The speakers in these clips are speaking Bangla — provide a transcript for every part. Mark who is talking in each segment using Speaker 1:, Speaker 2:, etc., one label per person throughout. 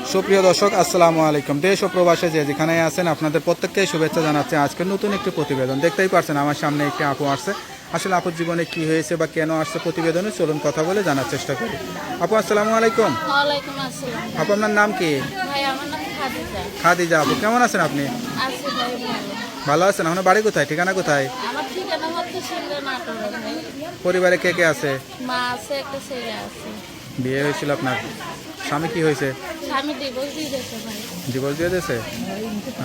Speaker 1: সুপ্রিয় দর্শক, আসসালামু আলাইকুম। দেশ ও প্রবাসে যে যেখানে আছেন আপনাদের প্রত্যেককে শুভেচ্ছা জানাচ্ছি। আজকে নতুন একটি প্রতিবেদন দেখতেই পারছেন, আমার সামনে একটি আপু আসছে। আসলে আপুর জীবনে কি হয়েছে বা কেন আসছে প্রতিবেদনে চলুন কথা বলে জানার চেষ্টা করি। আপু আসসালামু আলাইকুম।
Speaker 2: ওয়ালাইকুম আসসালাম।
Speaker 1: আপু আপনার নাম কি?
Speaker 2: ভাই আমার নাম খাদিজা।
Speaker 1: খাদিজা আপু, কেমন আছেন আপনি?
Speaker 2: আছি ভাই ভালো।
Speaker 1: ভালো আছেন? আপনার বাড়ি কোথায়, ঠিকানা কোথায়?
Speaker 2: আমার ঠিকানা হচ্ছে সিংড়া নাটোরে ভাই।
Speaker 1: পরিবারে কে কে আছে?
Speaker 2: মা আছে, একটা ছেলে আছে।
Speaker 1: বিয়ে হয়েছিল আপনার? স্বামী কি হয়েছে?
Speaker 2: স্বামী ডিভোর্স দিয়ে দিয়েছে ভাই।
Speaker 1: ডিভোর্স দিয়ে দিয়েছে?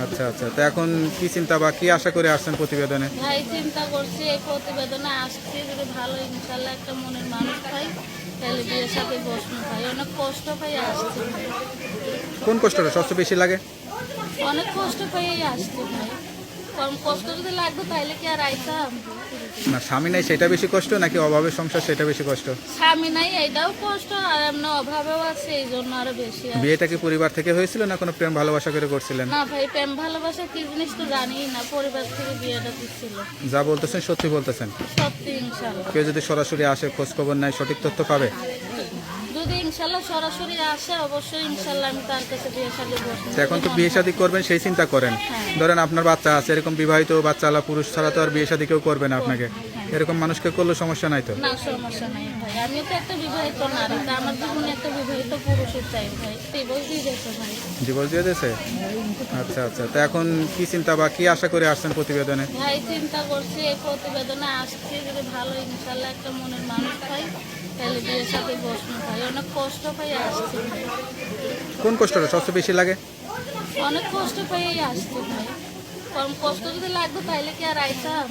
Speaker 1: আচ্ছা আচ্ছা, তো এখন কি চিন্তা বা কি আশা করে আসছেন প্রতিবেদনে?
Speaker 2: ভাই চিন্তা করছি এই প্রতিবেদনে আসছি, যদি ভালো ইনশাল্লাহ একটা মনের মানুষ পাই তাহলে বিয়ের সাথে বসবো ভাই। অনেক কষ্ট পাই আসছি ভাই,
Speaker 1: কোন কষ্টটা সবচেয়ে বেশি লাগে?
Speaker 2: অনেক কষ্ট পাই আসছি ভাই। কম কষ্ট যদি লাগতো তাহলে কি আর আইতাম?
Speaker 1: না, স্বামী নাই সেটা বেশি কষ্ট নাকি অভাবের সংসার সেটা বেশি কষ্ট?
Speaker 2: স্বামী নাই এইটাও কষ্ট, আর এমনি অভাবেও আছে, এই জন্য আরো বেশি আসছে।
Speaker 1: বিয়েটা কি পরিবার থেকে হয়েছিল না কোনো প্রেম ভালোবাসা করে করছিলেন?
Speaker 2: না ভাই, প্রেম ভালোবাসা কি জিনিস তো জানি না, পরিবার থেকে বিয়েটা দিচ্ছিল।
Speaker 1: যা বলতেছেন সত্যি বলতেছেন?
Speaker 2: সত্যি ইনশাল্লাহ।
Speaker 1: কেউ যদি সরাসরি আসে, খোঁজ খবর নাই, সঠিক তথ্য পাবে?
Speaker 2: যদি ইনশাল্লাহ সরাসরি আসে অবশ্যই ইনশাল্লাহ আমি তার কাছে বিয়ে শাদী বসবো।
Speaker 1: তো এখন তো বিয়ে শাদী করবেন সেই চিন্তা করেন।
Speaker 2: হ্যাঁ।
Speaker 1: ধরেন আপনার বাচ্চা আছে, এরকম বিবাহিত বাচ্চাওয়ালা পুরুষ ছাড়া তো আর বিয়ে শাদী কেউ করবে না আপনাকে। এরকম মানুষকে করলে সমস্যা নাই তো?
Speaker 2: না, সমস্যা নাই ভাই, আমিও তো একটা বিবাহিত নারী, তা আমার জীবনে একটা বিবাহিত পুরুষের চাই ভাই। ডিভোর্স দিয়ে দিয়েছে ভাই।
Speaker 1: ডিভোর্স দিয়ে দিয়েছে? আচ্ছা আচ্ছা, তো এখন কি চিন্তা বা কি আশা করে আসছেন প্রতিবেদনে?
Speaker 2: ভাই চিন্তা করছি এই প্রতিবেদনে আসছি, যদি ভালো ইনশাল্লাহ একটা মনের মানুষ পাই তাহলে বিয়ের সাথে বসবো ভাই। অনেক কষ্ট পাই আসছি ভাই,
Speaker 1: কোন কষ্টটা সবচেয়ে বেশি লাগে?
Speaker 2: অনেক কষ্ট পাই আসছি ভাই। কম কষ্ট যদি লাগতো তাহলে কি আর আইতাম?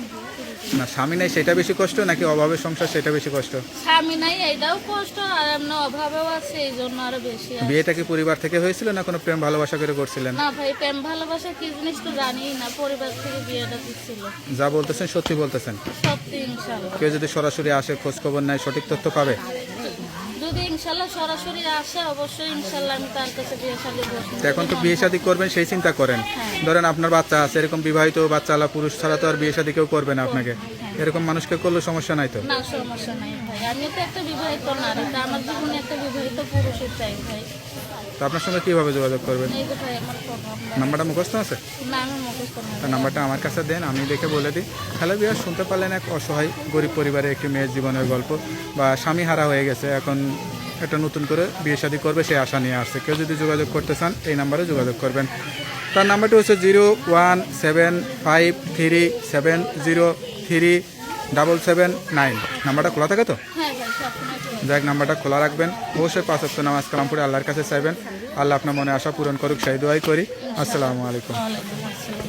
Speaker 1: না, স্বামী নাই সেটা বেশি কষ্ট নাকি অভাবের সংসার সেটা বেশি কষ্ট?
Speaker 2: স্বামী নাই এইটাও কষ্ট, আর এমনি অভাবেও আছে, এই জন্য আরো বেশি আসছে।
Speaker 1: বিয়েটা কি পরিবার থেকে হয়েছিল না কোনো প্রেম ভালোবাসা করে করছিলেন?
Speaker 2: না ভাই, প্রেম ভালোবাসা কি জিনিস তো জানি না, পরিবার থেকে বিয়েটা দিচ্ছিল।
Speaker 1: যা বলতেছেন সত্যি বলতেছেন?
Speaker 2: সত্যি ইনশাল্লাহ।
Speaker 1: কেউ যদি সরাসরি আসে, খোঁজ খবর নাই, সঠিক তথ্য পাবে?
Speaker 2: যদি ইনশাল্লাহ সরাসরি আসে অবশ্যই ইনশাল্লাহ আমি তার কাছে বিয়ে শাদী বসবো।
Speaker 1: তো এখন তো বিয়ে শাদী করবেন সেই চিন্তা করেন।
Speaker 2: হ্যাঁ।
Speaker 1: ধরেন আপনার বাচ্চা আছে, এরকম বিবাহিত বাচ্চাওয়ালা পুরুষ ছাড়া তো আর বিয়ে শাদী কেউ করবে না আপনাকে। এরকম মানুষকে করলে সমস্যা নাই তো?
Speaker 2: না, সমস্যা নাই ভাই, আমিও তো একটা বিবাহিত নারী, তা আমার জীবনে একটা বিবাহিত পুরুষের চাই ভাই।
Speaker 1: তো আপনার সঙ্গে কীভাবে যোগাযোগ করবেন?
Speaker 2: এই যে ভাই আমার প্রভাব
Speaker 1: নাম্বারটা মুখস্থ আছে?
Speaker 2: না, আমি মুখস্থ না।
Speaker 1: তার নাম্বারটা আমার কাছে দেন, আমি দেখে বলে দিই। হ্যালো বিয়ার, শুনতে পারলেন এক অসহায় গরিব পরিবারের একটি মেয়ের জীবনের গল্প। বা স্বামী হারা হয়ে গেছে, এখন একটা নতুন করে বিয়ে শাদী করবে সেই আশা নিয়ে আসছে। কেউ যদি যোগাযোগ করতে চান এই নাম্বারে যোগাযোগ করবেন। তার নাম্বারটি হচ্ছে 01775303709। নাম্বারটা খোলা থাকে তো?
Speaker 2: হ্যাঁ ভাই, সবসময় তো।
Speaker 1: যাক, নাম্বারটা খোলা রাখবেন। অবশ্যই 5 ওয়াক্ত নামাজ কালাম পড়ে আল্লাহর কাছে চাইবেন। আল্লাহ আপনার মনে আশা পূরণ করুক, সেই দোয়াই করি। আসসালামু আলাইকুম।
Speaker 2: ওয়ালাইকুম আসসালাম।